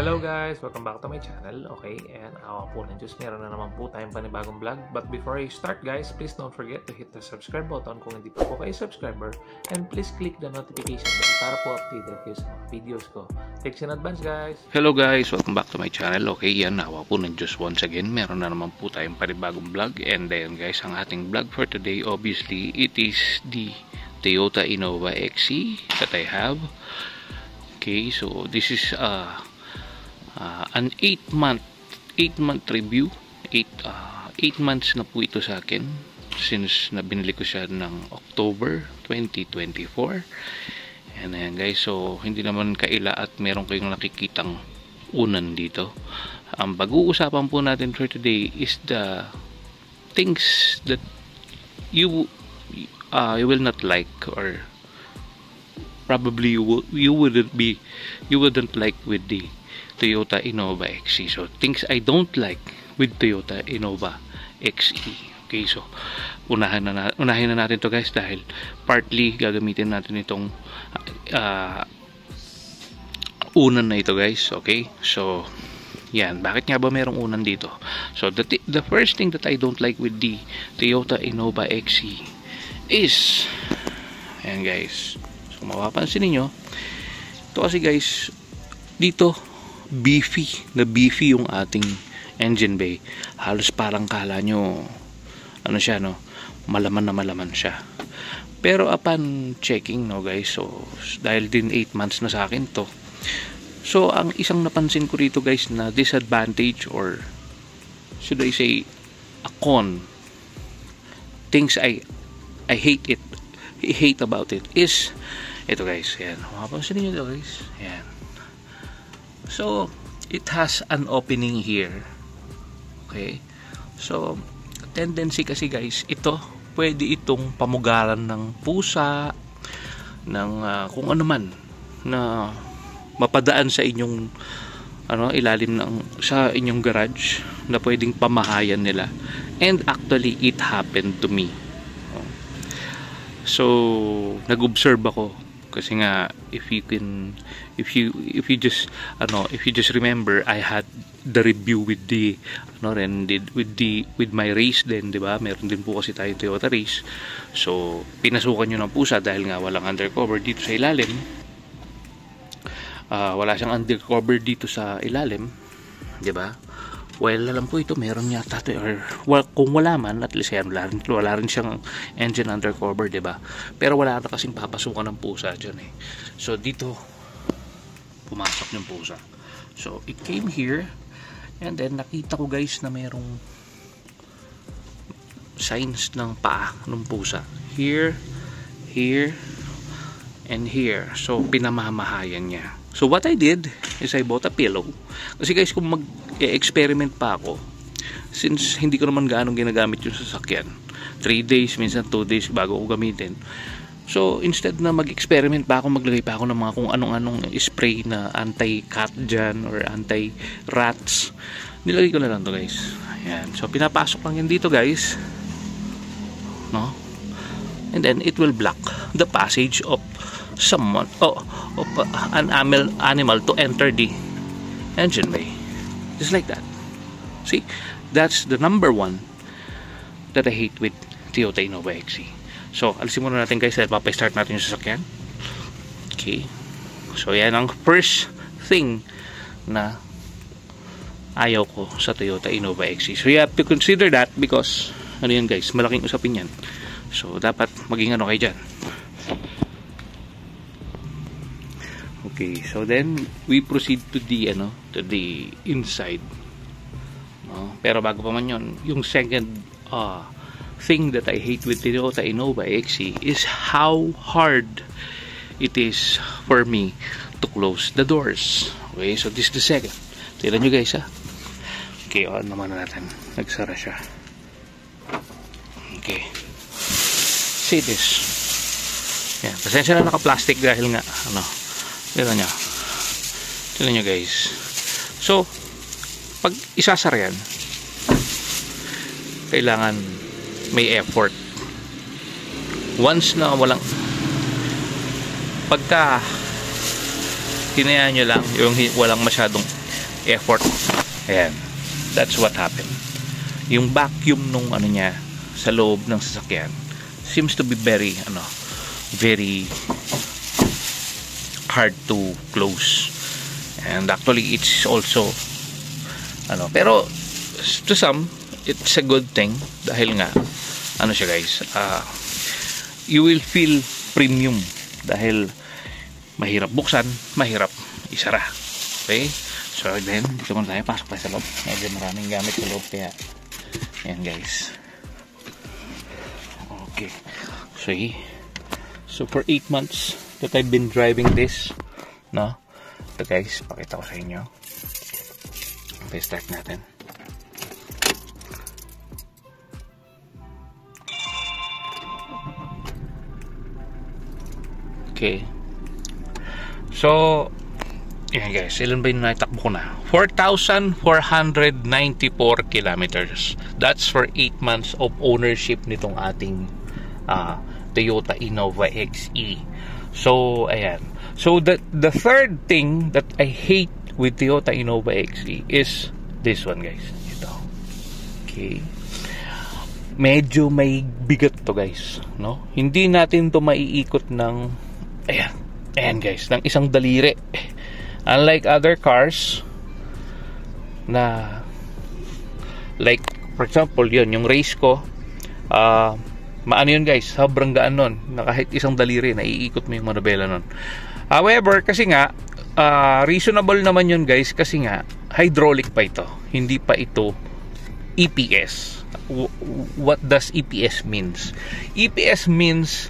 Hello guys! Welcome back to my channel. Okay, and awa po ng Diyos, meron na naman po tayong panibagong vlog. But before I start guys, please don't forget to hit the subscribe button kung hindi pa po kayo subscriber. And please click the notification bell para po updated kayo sa mga videos ko. Thanks in advance guys! Hello guys! Welcome back to my channel. Okay, yan, awa po ng Diyos once again. Meron na naman po tayong panibagong vlog. And then guys, ang ating vlog for today, obviously, it is the Toyota Innova XE that I have. Okay, so this is an 8-month review. 8 months na po ito sa akin since na binili ko siya ng October 2024. And ayan guys, so hindi naman kaila at meron kayong nakikitang unan dito. Ang pag-uusapan po natin for today is the things that you will not like, or probably you wouldn't like with the Toyota Innova XE. So things I don't like with Toyota Innova XE. Okay, so unahin na natin to guys, dahil partly gagamitin natin itong unan na ito guys. Okay, so yan, bakit nga ba merong unan dito? So the first thing that I don't like with the Toyota Innova XE is, ayan guys, so mapapansin niyo ito kasi guys, dito beefy yung ating engine bay. Halos parang kala nyo ano siya, no, malaman siya. Pero upon checking, no guys, so dahil din 8 months na sa akin to, so ang isang napansin ko rito guys na disadvantage, or should I say a con, things I hate about it is ito guys. Yan, mapapansin niyo ito guys. Yan, so it has an opening here. Okay, so tendency kasi guys, ito pwede itong pamugaran ng pusa, ng kung ano man na mapadaan sa inyong ilalim ng sa inyong garage, na pwedeng pamahayan nila. And actually it happened to me. So nag-observe ako kasi nga, if you just remember, I had the review with the with my race din, di ba? Meron din po kasi tayo Toyota race. So pinasukan nyo ng pusa dahil nga walang undercover dito sa ilalim. Wala siyang undercover dito sa ilalim, di ba? Well, alam ko ito meron yata to, or kung wala man, at least yan, wala rin siyang engine undercover, diba? Pero wala na kasing papasukan ng pusa dyan eh. So dito pumasok yung pusa. So it came here, and then nakita ko guys na merong signs ng paa ng pusa. Here, and here. So pinamamahayan niya. So what I did is I bought a pillow. Kasi guys, kung mag-experiment pa ako, since hindi ko naman gaano ginagamit yung sasakyan, 3 days, minsan 2 days bago ko gamitin. So instead na mag-experiment pa ako, maglagay pa ako ng mga kung anong spray na anti-cat dyan or anti-rats, nilagay ko na lang to guys. Ayan. So pinapasok lang yan dito guys, no? And then it will block the passage of someone, of an animal to enter the engine bay, just like that. See, that's the number one that I hate with Toyota Innova XE. So alisin muna natin guys, papay-start natin yung sasakyan. Okay, so yan ang first thing na ayaw ko sa Toyota Innova XE. So you have to consider that, because ano yan guys, malaking usapin yan. So dapat maging ano kayo dyan. Okay, so then we proceed to the inside. No? Pero bago pa man yun, yung second thing that I hate with Toyota Innova XE is how hard it is for me to close the doors. Okay, so this is the second. Tignan nyo guys ha. Okay, on naman natin. Nagsara siya. Okay. See this. Yan, pasensya na naka-plastic dahil nga tignan nyo guys. So pag isasara yan, kailangan may effort. Once na pagka hinayaan nyo lang yung walang masyadong effort. Ayan. That's what happened. Yung vacuum nung ano niya sa loob ng sasakyan seems to be very hard to close. And actually it's also pero to some it's a good thing dahil nga siya guys, you will feel premium dahil mahirap buksan, mahirap isara. Okay? So then, dito muna tayo, pasok tayo sa loob. Medyo maraming gamit sa loob kaya ayan guys. Okay. So for 8 months that I've been driving this, no? Ito guys, pakita ko sa inyo. Okay, start natin. Okay. So, yan guys, ilan ba yung naitakbo ko na? 4,494 kilometers. That's for 8 months of ownership nitong ating Toyota Innova XE. So, ayan. So, the third thing that I hate with Toyota Innova XE is this one guys. Ito. Okay. Medyo may bigat to guys, no? Hindi natin to maiikot ng ayan guys, ng isang daliri. Unlike other cars na like for example yung race ko, maano yun guys, sobrang gaan nun na kahit isang daliri naiikot mo yung manubela nun. However, kasi nga reasonable naman yun guys kasi nga hydraulic pa ito, hindi pa ito EPS. What does EPS means? EPS means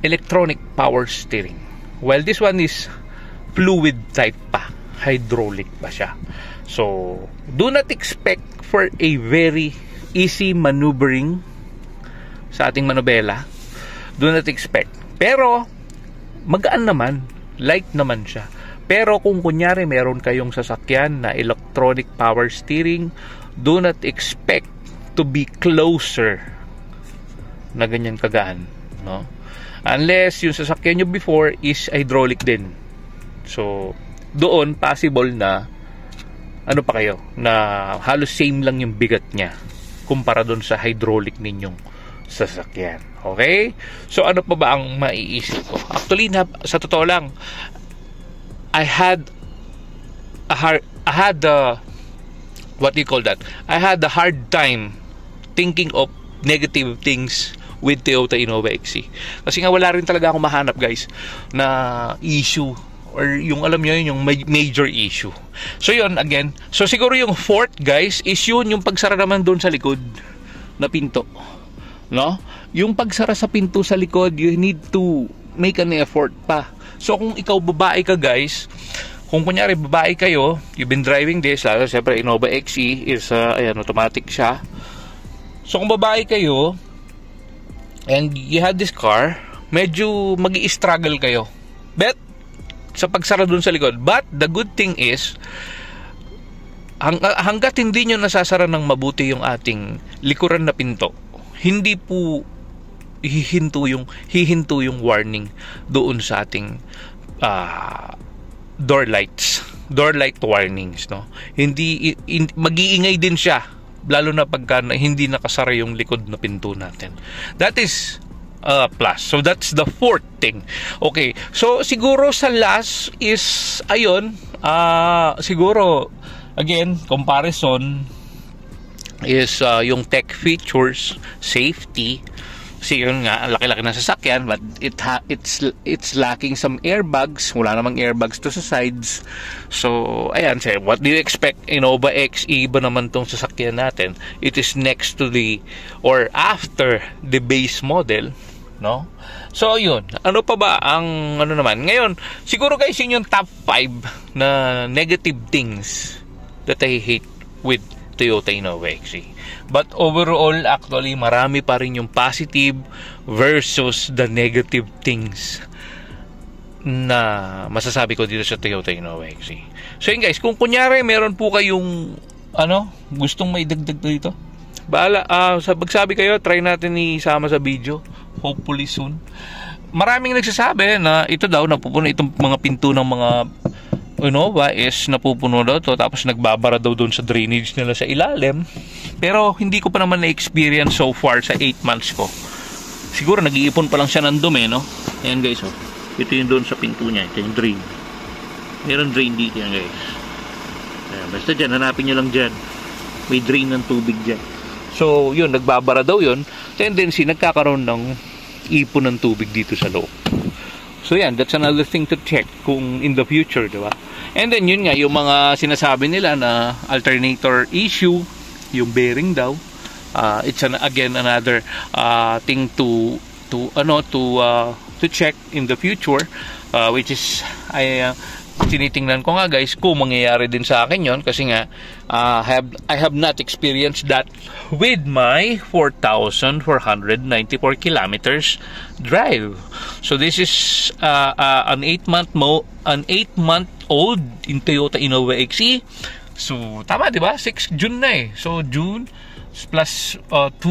electronic power steering, while this one is fluid type pa, hydraulic pa siya. So do not expect for a very easy maneuvering sa ating manubela. Do not expect, pero magaan naman, light naman siya. Pero kung kunyari meron kayong sasakyan na electronic power steering, do not expect to be closer na ganyan kagaan, no? Unless yung sasakyan nyo before is hydraulic din. So, doon possible na pa kayo, na halos same lang yung bigat niya kumpara doon sa hydraulic ninyong sasakyan. Okay? So, ano pa ba ang maiisip ko? Actually, sa totoo lang, I had what do you call that? I had a hard time thinking of negative things with Toyota Innova XE. Kasi nga wala rin talaga akong mahanap guys na issue or yung alam nyo yun, yung major issue. So yun again, so siguro yung fourth guys is yung pagsara naman doon sa likod na pinto, no? Yung pagsara sa pinto sa likod, you need to make an effort pa. So kung ikaw babae ka guys, kung kunyari babae kayo, you've been driving this, lalo siyempre Innova XE is automatic siya. So kung babae kayo and you had this car, medyo magi-struggle kayo sa pagsara dun sa likod. But the good thing is, hanggat hindi nyo nasasara ng mabuti yung ating likuran na pinto, hindi po hihinto yung warning doon sa ating door light warnings, no? Hindi mag-iingay din siya lalo na pagka hindi nakasara yung likod na pinto natin. That is plus. So that's the fourth thing. Okay. So siguro sa last is siguro again comparison is yung tech features, safety. Kasi yun nga, laki-laki na sasakyan, but it's lacking some airbags. Wala namang airbags to sa sides. So, ayan, what do you expect? Innova XE ba naman tong sasakyan natin? It is next to or after the base model, no? So, yun. Ano pa ba ang, naman? Ngayon, siguro guys, yun yung top 5 na negative things that I hate with Toyota Innova XE. But overall, actually, marami pa rin yung positive versus the negative things na masasabi ko dito sa Toyota Innova XE. So yun guys, kung kunyari meron po kayong gustong maidagdag dito, magsabi kayo, try natin isama sa video, hopefully soon. Maraming nagsasabi na ito daw napupuno itong mga pinto ng mga Innova is napupuno daw to, tapos nagbabara daw doon sa drainage nila sa ilalim. Pero hindi ko pa naman na-experience so far sa 8 months ko. Siguro nag-iipon pa lang siya ng dumi, no? Ayan guys, oh. Ito yung doon sa pinto niya, ito yung drain. Meron drain dito yan guys. Ayan, basta dyan, hanapin nyo lang dyan. May drain ng tubig dyan. So yun, nagbabara daw yun. Tendency, nagkakaroon ng ipon ng tubig dito sa loob. So yan, that's another thing to check kung in the future, di ba? And then yun nga, yung mga sinasabi nila na alternator issue, yung bearing daw, it's again another thing to check in the future, which is tinitingnan ko nga guys kung mangyayari din sa akin yon, kasi nga I have not experienced that with my 4,494 kilometers drive. So this is an 8-month-old in Toyota Innova XE. So tama, di ba? 6 June na eh. So June plus 2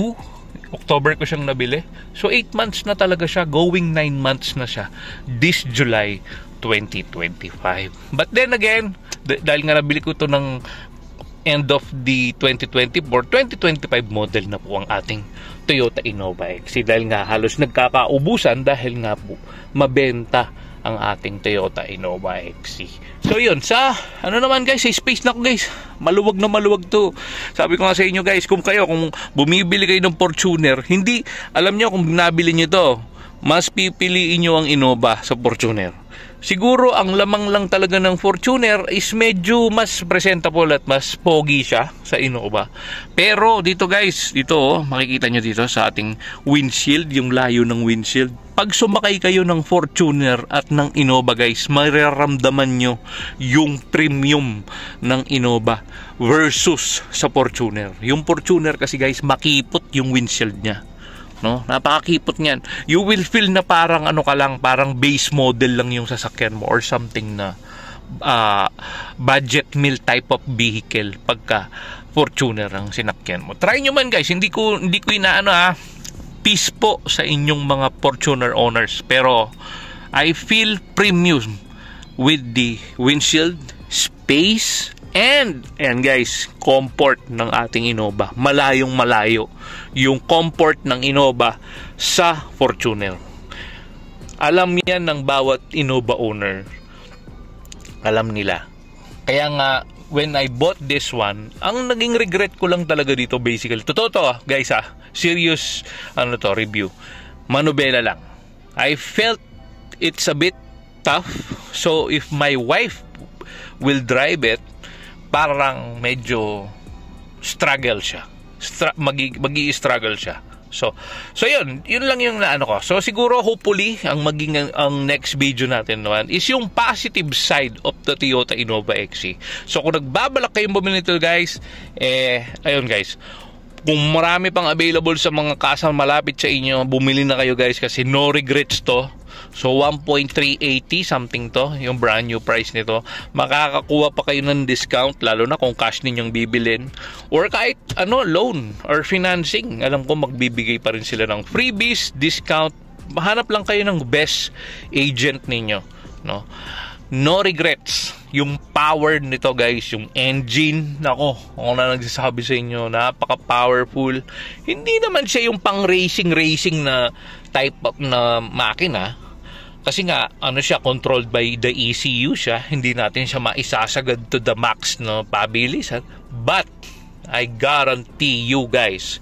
October ko siyang nabili. So 8 months na talaga siya, going 9 months na siya this July 2025. But then again, dahil nga nabili ko ito ng end of the 2024, 2025 model na po ang ating Toyota Innova XE, dahil nga halos nagkakaubusan dahil nga po mabenta ang ating Toyota Innova XE. So yun, sa ano naman guys, sa space na ko guys, maluwag na maluwag to. Sabi ko nga sa inyo guys, kung bumibili kayo ng Fortuner, hindi, alam nyo kung nabili nyo to, mas pipiliin nyo ang Innova sa Fortuner. Siguro ang lamang lang talaga ng Fortuner is medyo mas presentable at mas pogi siya sa Innova. Pero dito guys, dito makikita nyo dito sa ating windshield, yung layo ng windshield. Pag sumakay kayo ng Fortuner at ng Innova guys, mararamdaman nyo yung premium ng Innova versus sa Fortuner. Yung Fortuner kasi guys, makipot yung windshield niya. No, napakakipot niyan. You will feel na parang ano ka lang, parang base model lang yung sasakyan mo or something na budget meal type of vehicle pagka Fortuner ang sinakyan mo. Try nyo man guys, hindi ko inaano peace po sa inyong mga Fortuner owners, pero I feel premium with the windshield, space, and guys, comfort ng ating Innova. Malayong malayo yung comfort ng Innova sa Fortuner. Alam yan ng bawat Innova owner. Alam nila. Kaya nga, when I bought this one, ang naging regret ko lang talaga dito basically. Totoo to guys serious review. Manubela lang. I felt it's a bit tough. So if my wife will drive it, parang medyo struggle siya. Magi-struggle siya. So yun lang yung naano ko. So siguro hopefully ang next video natin naman is yung positive side of the Toyota Innova XE. So kung nagbabalak kayong bumili nito guys, ayun guys, kung marami pang available sa mga kasang malapit sa inyo, bumili na kayo guys kasi no regrets to. So 1.380 something to, yung brand new price nito. Makakakuha pa kayo ng discount, lalo na kung cash ninyong bibilin, or kahit loan or financing. Alam ko magbibigay pa rin sila ng freebies, discount. Mahanap lang kayo ng best agent ninyo, no? No regrets. Yung power nito guys, yung engine, nako, ako na nagsasabi sa inyo, napaka powerful. Hindi naman siya yung pang racing na type of na makina, kasi nga siya, controlled by the ECU siya. Hindi natin siya maisasagad to the max na pabilisan. But I guarantee you guys,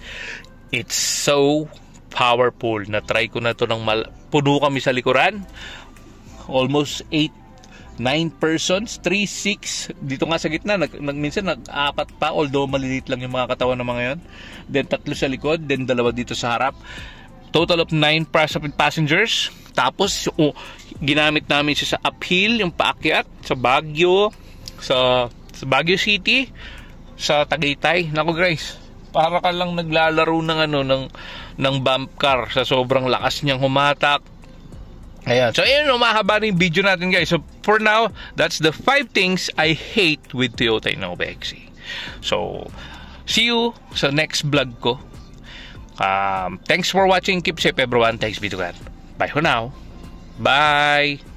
it's so powerful. Na try ko na to ng puno kami sa likuran, almost 9 persons, 3, 6 dito nga sa gitna, minsan nag-apat pa, although maliliit lang yung mga katawan ng mga yon. Then 3 sa likod, then 2 dito sa harap. Total of 9 passengers. Tapos ginamit namin siya sa uphill, yung paakyat sa Baguio, sa Baguio City, sa Tagaytay. Nako guys, para ka lang naglalaro ng bump car sa sobrang lakas niyang humatak. Ayan. So ayun, mahaba na yung video natin guys. So for now, that's the 5 things I hate with Toyota Innova XE. So see you sa next vlog ko. Thanks for watching. Keep safe everyone. Thanks be to God. Bye for now. Bye.